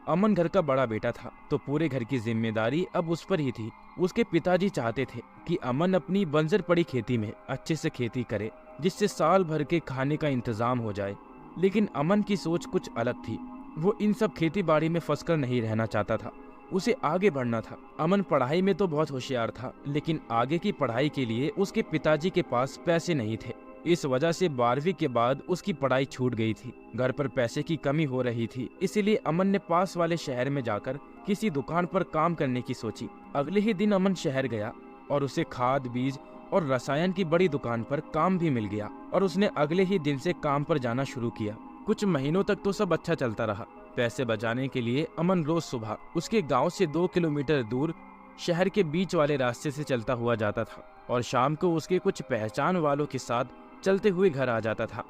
अमन घर का बड़ा बेटा था तो पूरे घर की जिम्मेदारी अब उस पर ही थी। उसके पिताजी चाहते थे कि अमन अपनी बंजर पड़ी खेती में अच्छे से खेती करे, जिससे साल भर के खाने का इंतजाम हो जाए। लेकिन अमन की सोच कुछ अलग थी। वो इन सब खेती बाड़ी में फंसकर नहीं रहना चाहता था, उसे आगे बढ़ना था। अमन पढ़ाई में तो बहुत होशियार था, लेकिन आगे की पढ़ाई के लिए उसके पिताजी के पास पैसे नहीं थे। इस वजह से 12वीं के बाद उसकी पढ़ाई छूट गई थी। घर पर पैसे की कमी हो रही थी, इसीलिए अमन ने पास वाले शहर में जाकर किसी दुकान पर काम करने की सोची। अगले ही दिन अमन शहर गया और उसे खाद, बीज और रसायन की बड़ी दुकान पर काम भी मिल गया और उसने अगले ही दिन से काम पर जाना शुरू किया। कुछ महीनों तक तो सब अच्छा चलता रहा। पैसे बचाने के लिए अमन रोज सुबह उसके गांव से 2 किलोमीटर दूर शहर के बीच वाले रास्ते से चलता हुआ जाता था और शाम को उसके कुछ पहचान वालों के साथ चलते हुए घर आ जाता था।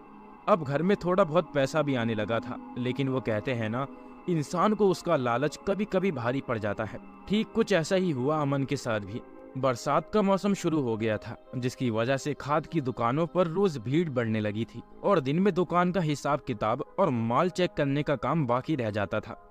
अब घर में थोड़ा बहुत पैसा भी आने लगा था, लेकिन वो कहते हैं ना, इंसान को उसका लालच कभी कभी भारी पड़ जाता है। ठीक कुछ ऐसा ही हुआ अमन के साथ भी। बरसात का मौसम शुरू हो गया था, जिसकी वजह से खाद की दुकानों पर रोज भीड़ बढ़ने लगी थी और दिन में दुकान का हिसाब किताब और माल चेक करने का काम बाकी रह जाता था।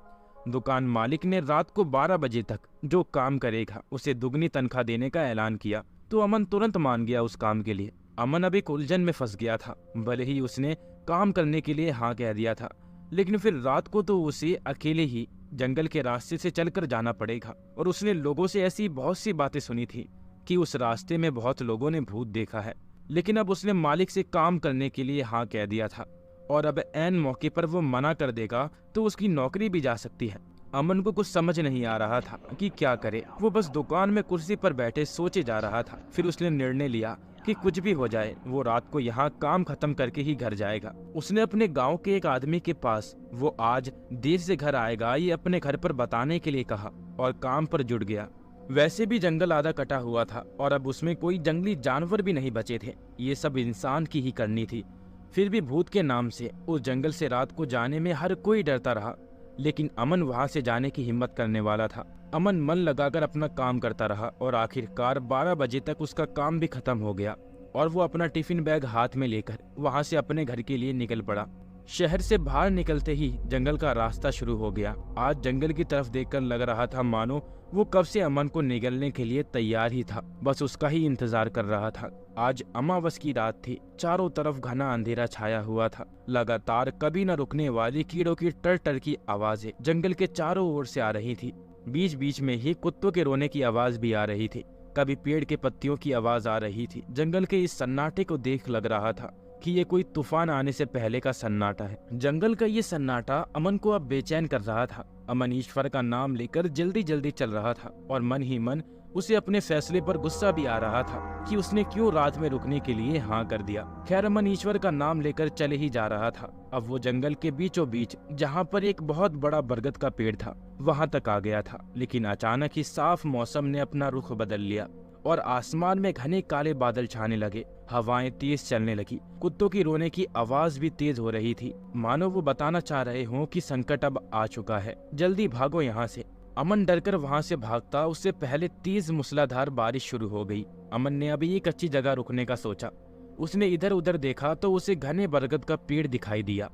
दुकान मालिक ने रात को 12 बजे तक जो काम करेगा उसे दुगनी तनख्वाह देने का ऐलान किया, तो अमन तुरंत मान गया उस काम के लिए। अमन अब एक उलझन में फंस गया था। भले ही उसने काम करने के लिए हाँ कह दिया था, लेकिन फिर रात को तो उसे अकेले ही जंगल के रास्ते से चलकर जाना पड़ेगा और उसने लोगों से ऐसी बहुत सी बातें सुनी थी कि उस रास्ते में बहुत लोगों ने भूत देखा है। लेकिन अब उसने मालिक से काम करने के लिए हाँ कह दिया था और अब ऐन मौके पर वो मना कर देगा तो उसकी नौकरी भी जा सकती है। अमन को कुछ समझ नहीं आ रहा था कि क्या करे। वो बस दुकान में कुर्सी पर बैठे सोचे जा रहा था। फिर उसने निर्णय लिया कि कुछ भी हो जाए वो रात को यहाँ काम खत्म करके ही घर जाएगा। उसने अपने गांव के एक आदमी के पास वो आज देर से घर आएगा ये अपने घर पर बताने के लिए कहा और काम पर जुट गया। वैसे भी जंगल आधा कटा हुआ था और अब उसमें कोई जंगली जानवर भी नहीं बचे थे। ये सब इंसान की ही करनी थी। फिर भी भूत के नाम से उस जंगल से रात को जाने में हर कोई डरता रहा, लेकिन अमन वहां से जाने की हिम्मत करने वाला था। अमन मन लगाकर अपना काम करता रहा और आखिरकार 12 बजे तक उसका काम भी खत्म हो गया और वो अपना टिफिन बैग हाथ में लेकर वहां से अपने घर के लिए निकल पड़ा। शहर से बाहर निकलते ही जंगल का रास्ता शुरू हो गया। आज जंगल की तरफ देखकर लग रहा था मानो वो कब से अमन को निगलने के लिए तैयार ही था, बस उसका ही इंतजार कर रहा था। आज अमावस की रात थी। चारों तरफ घना अंधेरा छाया हुआ था। लगातार कभी न रुकने वाली कीड़ों की टर टर की आवाजें जंगल के चारों ओर से आ रही थी। बीच बीच में ही कुत्तों के रोने की आवाज भी आ रही थी। कभी पेड़ के पत्तियों की आवाज आ रही थी। जंगल के इस सन्नाटे को देख लग रहा था कि ये कोई तूफान आने से पहले का सन्नाटा है। जंगल का ये सन्नाटा अमन को अब बेचैन कर रहा था। अमन ईश्वर का नाम लेकर जल्दी जल्दी चल रहा था और मन ही मन उसे अपने फैसले पर गुस्सा भी आ रहा था कि उसने क्यों रात में रुकने के लिए हाँ कर दिया। खैर अमन ईश्वर का नाम लेकर चले ही जा रहा था। अब वो जंगल के बीचों बीच जहाँ पर एक बहुत बड़ा बरगद का पेड़ था वहाँ तक आ गया था, लेकिन अचानक ही साफ मौसम ने अपना रुख बदल लिया और आसमान में घने काले बादल छाने लगे। हवाएं तेज चलने लगी। कुत्तों की रोने की आवाज भी तेज हो रही थी, मानो वो बताना चाह रहे हों कि संकट अब आ चुका है, जल्दी भागो यहाँ से। अमन डरकर वहाँ से भागता उससे पहले तेज मूसलाधार बारिश शुरू हो गई। अमन ने अभी एक अच्छी जगह रुकने का सोचा। उसने इधर उधर देखा तो उसे घने बरगद का पेड़ दिखाई दिया।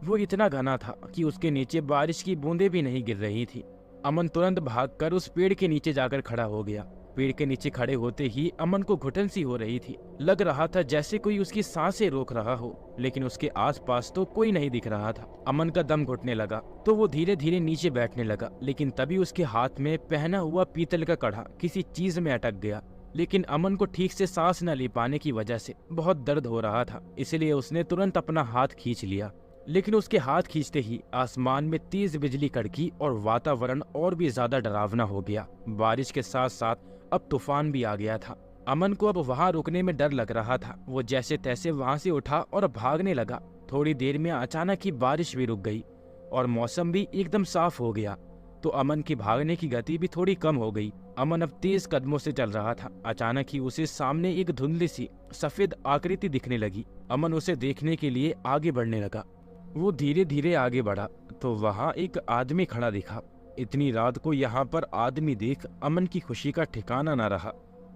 वो इतना घना था कि उसके नीचे बारिश की बूंदें भी नहीं गिर रही थी। अमन तुरंत भागकर उस पेड़ के नीचे जाकर खड़ा हो गया। पेड़ के नीचे खड़े होते ही अमन को घुटन सी हो रही थी। लग रहा था जैसे कोई उसकी सांसें रोक रहा हो, लेकिन उसके आसपास तो कोई नहीं दिख रहा था। अमन का दम घुटने लगा तो वो धीरे धीरे नीचे बैठने लगा, लेकिन तभी उसके हाथ में पहना हुआ पीतल का कड़ा किसी चीज में अटक गया। लेकिन अमन को ठीक से सांस न ले पाने की वजह से बहुत दर्द हो रहा था, इसलिए उसने तुरंत अपना हाथ खींच लिया। लेकिन उसके हाथ खींचते ही आसमान में तेज बिजली कड़की और वातावरण और भी ज्यादा डरावना हो गया। बारिश के साथ साथ अब तूफान भी आ गया था। अमन को अब वहां रुकने में डर लग रहा था। वो जैसे तैसे वहां से उठा और भागने लगा। थोड़ी देर में अचानक ही बारिश भी रुक गई और मौसम भी एकदम साफ हो गया, तो अमन की भागने की गति भी थोड़ी कम हो गई। अमन अब तेज कदमों से चल रहा था। अचानक ही उसे सामने एक धुंधली सी सफेद आकृति दिखने लगी। अमन उसे देखने के लिए आगे बढ़ने लगा। वो धीरे धीरे आगे बढ़ा तो वहाँ एक आदमी खड़ा दिखा। इतनी रात को यहाँ पर आदमी देख अमन की खुशी का ठिकाना न रहा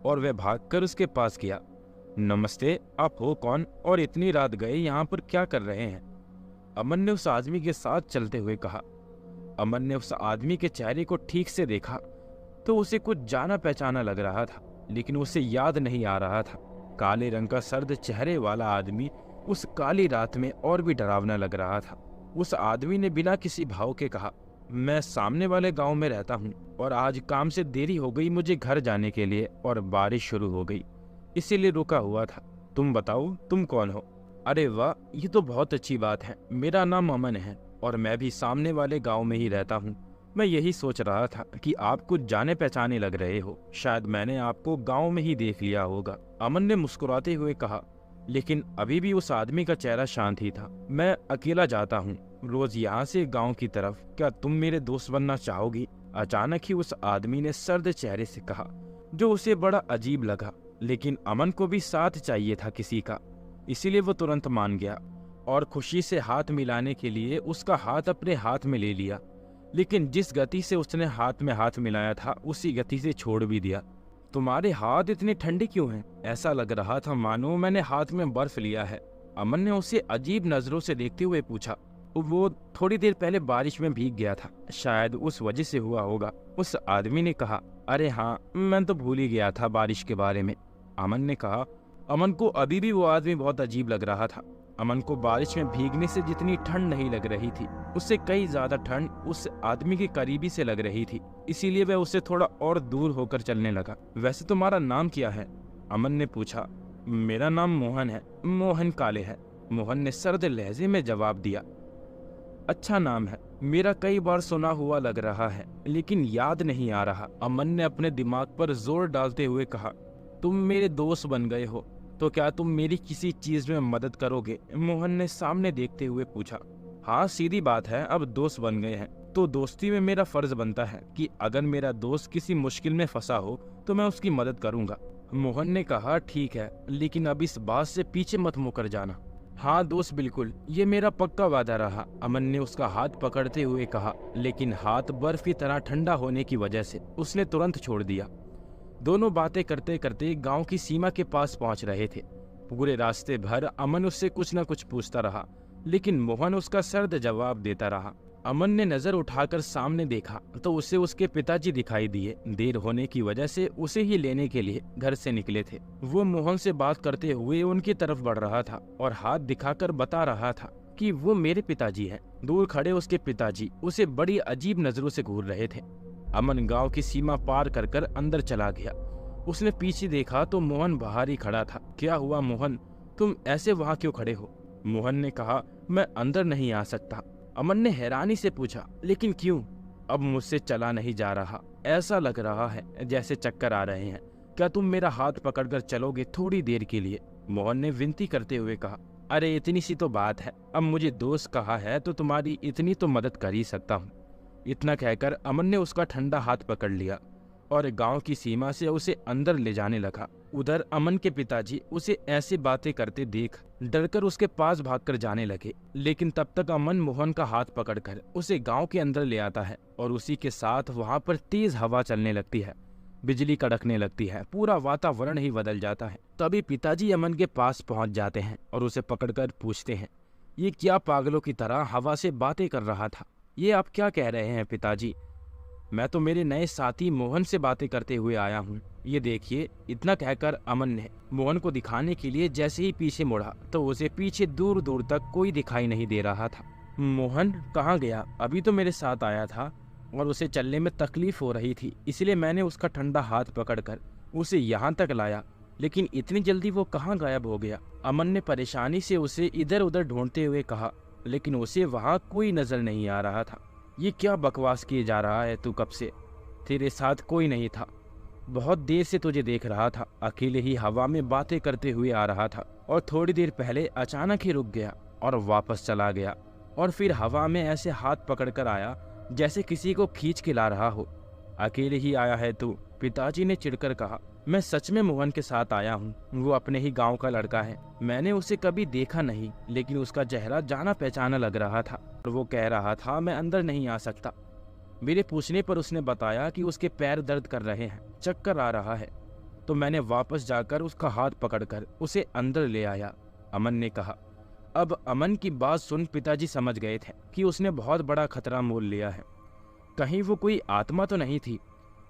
और वह भागकर उसके पास गया। नमस्ते, आप हो कौन और इतनी रात गए यहाँ पर क्या कर रहे हैं? अमन ने उस आदमी के साथ चलते हुए कहा। अमन ने उस आदमी के चेहरे को ठीक से देखा तो उसे कुछ जाना पहचाना लग रहा था, लेकिन उसे याद नहीं आ रहा था। काले रंग का सर्द चेहरे वाला आदमी उस काली रात में और भी डरावना लग रहा था। उस आदमी ने बिना किसी भाव के कहा, मैं सामने वाले गांव में रहता हूँ और आज काम से देरी हो गई मुझे घर जाने के लिए और बारिश शुरू हो गई, इसीलिए रुका हुआ था। तुम बताओ तुम कौन हो? अरे वाह, ये तो बहुत अच्छी बात है। मेरा नाम अमन है और मैं भी सामने वाले गांव में ही रहता हूँ। मैं यही सोच रहा था कि आप कुछ जाने पहचाने लग रहे हो, शायद मैंने आपको गांव में ही देख लिया होगा। अमन ने मुस्कुराते हुए कहा, लेकिन अभी भी उस आदमी का चेहरा शांत ही था। मैं अकेला जाता हूँ रोज यहाँ से गांव की तरफ, क्या तुम मेरे दोस्त बनना चाहोगी? अचानक ही उस आदमी ने सर्द चेहरे से कहा, जो उसे बड़ा अजीब लगा। लेकिन अमन को भी साथ चाहिए था किसी का, इसीलिए वो तुरंत मान गया और खुशी से हाथ मिलाने के लिए उसका हाथ अपने हाथ में ले लिया। लेकिन जिस गति से उसने हाथ में हाथ मिलाया था उसी गति से छोड़ भी दिया। तुम्हारे हाथ इतने ठंडे क्यों हैं? ऐसा लग रहा था मानो मैंने हाथ में बर्फ लिया है। अमन ने उसे अजीब नजरों से देखते हुए पूछा। वो थोड़ी देर पहले बारिश में भीग गया था, शायद उस वजह से हुआ होगा। उस आदमी ने कहा, अरे हाँ, मैं तो भूल ही गया था बारिश के बारे में। अमन ने कहा। अमन को अभी भी वो आदमी बहुत अजीब लग रहा था। अमन को बारिश में भीगने से जितनी ठंड नहीं लग रही थी, उससे कई ज्यादा ठंड उस आदमी के करीबी से लग रही थी, इसीलिए वह उससे थोड़ा और दूर होकर चलने लगा। वैसे तुम्हारा नाम क्या है? अमन ने पूछा। मेरा नाम मोहन है। मोहन काले है, मोहन ने सर्द लहजे में जवाब दिया। अच्छा नाम है, मेरा कई बार सुना हुआ लग रहा है, लेकिन याद नहीं आ रहा। अमन ने अपने दिमाग पर जोर डालते हुए कहा, तुम मेरे दोस्त बन गए हो, तो क्या तुम मेरी किसी चीज में मदद करोगे? मोहन ने सामने देखते हुए पूछा। हाँ, सीधी बात है, अब दोस्त बन गए हैं तो दोस्ती में मेरा फर्ज बनता है कि अगर मेरा दोस्त किसी मुश्किल में फंसा हो तो मैं उसकी मदद करूंगा। मोहन ने कहा, ठीक है, लेकिन अब इस बात से पीछे मत मुकर जाना। हाँ दोस्त, बिल्कुल, ये मेरा पक्का वादा रहा। अमन ने उसका हाथ पकड़ते हुए कहा, लेकिन हाथ बर्फ की तरह ठंडा होने की वजह से उसने तुरंत छोड़ दिया। दोनों बातें करते करते गांव की सीमा के पास पहुंच रहे थे। पूरे रास्ते भर अमन उससे कुछ न कुछ पूछता रहा, लेकिन मोहन उसका सर्द जवाब देता रहा। अमन ने नजर उठाकर सामने देखा तो उसे उसके पिताजी दिखाई दिए। देर होने की वजह से उसे ही लेने के लिए घर से निकले थे। वो मोहन से बात करते हुए उनकी तरफ बढ़ रहा था और हाथ दिखाकर बता रहा था कि वो मेरे पिताजी हैं। दूर खड़े उसके पिताजी उसे बड़ी अजीब नजरों से घूर रहे थे। अमन गांव की सीमा पार कर कर अंदर चला गया। उसने पीछे देखा तो मोहन बाहर ही खड़ा था। क्या हुआ मोहन, तुम ऐसे वहां क्यों खड़े हो? मोहन ने कहा, मैं अंदर नहीं आ सकता। अमन ने हैरानी से पूछा, लेकिन क्यों? अब मुझसे चला नहीं जा रहा, ऐसा लग रहा है जैसे चक्कर आ रहे हैं। क्या तुम मेरा हाथ पकड़कर चलोगे थोड़ी देर के लिए? मोहन ने विनती करते हुए कहा। अरे इतनी सी तो बात है, अब मुझे दोस्त कहा है तो तुम्हारी इतनी तो मदद कर ही सकता हूँ। इतना कहकर अमन ने उसका ठंडा हाथ पकड़ लिया और गांव की सीमा से उसे अंदर ले जाने लगा। उधर अमन के पिताजी उसे ऐसी बातें करते देख डरकर उसके पास भागकर जाने लगे, लेकिन तब तक अमन मोहन का हाथ पकड़कर उसे गांव के अंदर ले आता है और उसी के साथ वहां पर तेज हवा चलने लगती है, बिजली कड़कने लगती है, पूरा वातावरण ही बदल जाता है। तभी पिताजी अमन के पास पहुंच जाते हैं और उसे पकड़कर पूछते हैं, ये क्या पागलों की तरह हवा से बातें कर रहा था? ये आप क्या कह रहे हैं पिताजी? मैं तो मेरे नए साथी मोहन से बातें करते हुए आया हूँ, ये देखिए। इतना कहकर अमन ने मोहन को दिखाने के लिए जैसे ही पीछे मुड़ा तो उसे पीछे दूर दूर तक कोई दिखाई नहीं दे रहा था। मोहन कहाँ गया? अभी तो मेरे साथ आया था और उसे चलने में तकलीफ हो रही थी, इसलिए मैंने उसका ठंडा हाथ पकड़कर उसे यहाँ तक लाया, लेकिन इतनी जल्दी वो कहाँ गायब हो गया? अमन ने परेशानी से उसे इधर उधर ढूंढते हुए कहा, लेकिन उसे वहाँ कोई नजर नहीं आ रहा था। ये क्या बकवास किए जा रहा है तू? कब से तेरे साथ कोई नहीं था? बहुत देर से तुझे देख रहा था, अकेले ही हवा में बातें करते हुए आ रहा था और थोड़ी देर पहले अचानक ही रुक गया और वापस चला गया और फिर हवा में ऐसे हाथ पकड़कर आया जैसे किसी को खींच के ला रहा हो। अकेले ही आया है तू? पिताजी ने चिढ़कर कहा। मैं सच में मोहन के साथ आया हूँ, वो अपने ही गांव का लड़का है। मैंने उसे कभी देखा नहीं, लेकिन उसका चेहरा जाना पहचाना लग रहा था और वो कह रहा था मैं अंदर नहीं आ सकता। मेरे पूछने पर उसने बताया कि उसके पैर दर्द कर रहे हैं, चक्कर आ रहा है, तो मैंने वापस जाकर उसका हाथ पकड़कर उसे अंदर ले आया। अमन ने कहा। अब अमन की बात सुन पिताजी समझ गए थे कि उसने बहुत बड़ा खतरा मोल लिया है। कहीं वो कोई आत्मा तो नहीं थी।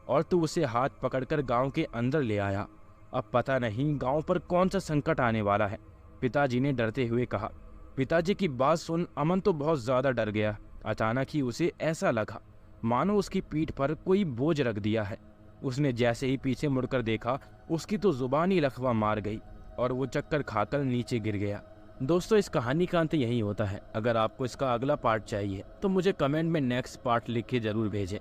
और तू उसे हाथ पकड़कर गांव के अंदर ले आया। अब पता नहीं गांव पर कौन सा संकट आने वाला है, पिताजी ने डरते हुए कहा। पिताजी की बात सुन अमन तो बहुत ज्यादा डर गया। अचानक ही उसे ऐसा लगा मानो उसकी पीठ पर कोई बोझ रख दिया है। उसने जैसे ही पीछे मुड़कर देखा, उसकी तो जुबान ही लकवा मार गई और वो चक्कर खाकर नीचे गिर गया। दोस्तों, इस कहानी का अंत यही होता है। अगर आपको इसका अगला पार्ट चाहिए तो मुझे कमेंट में नेक्स्ट पार्ट लिख के जरूर भेजें।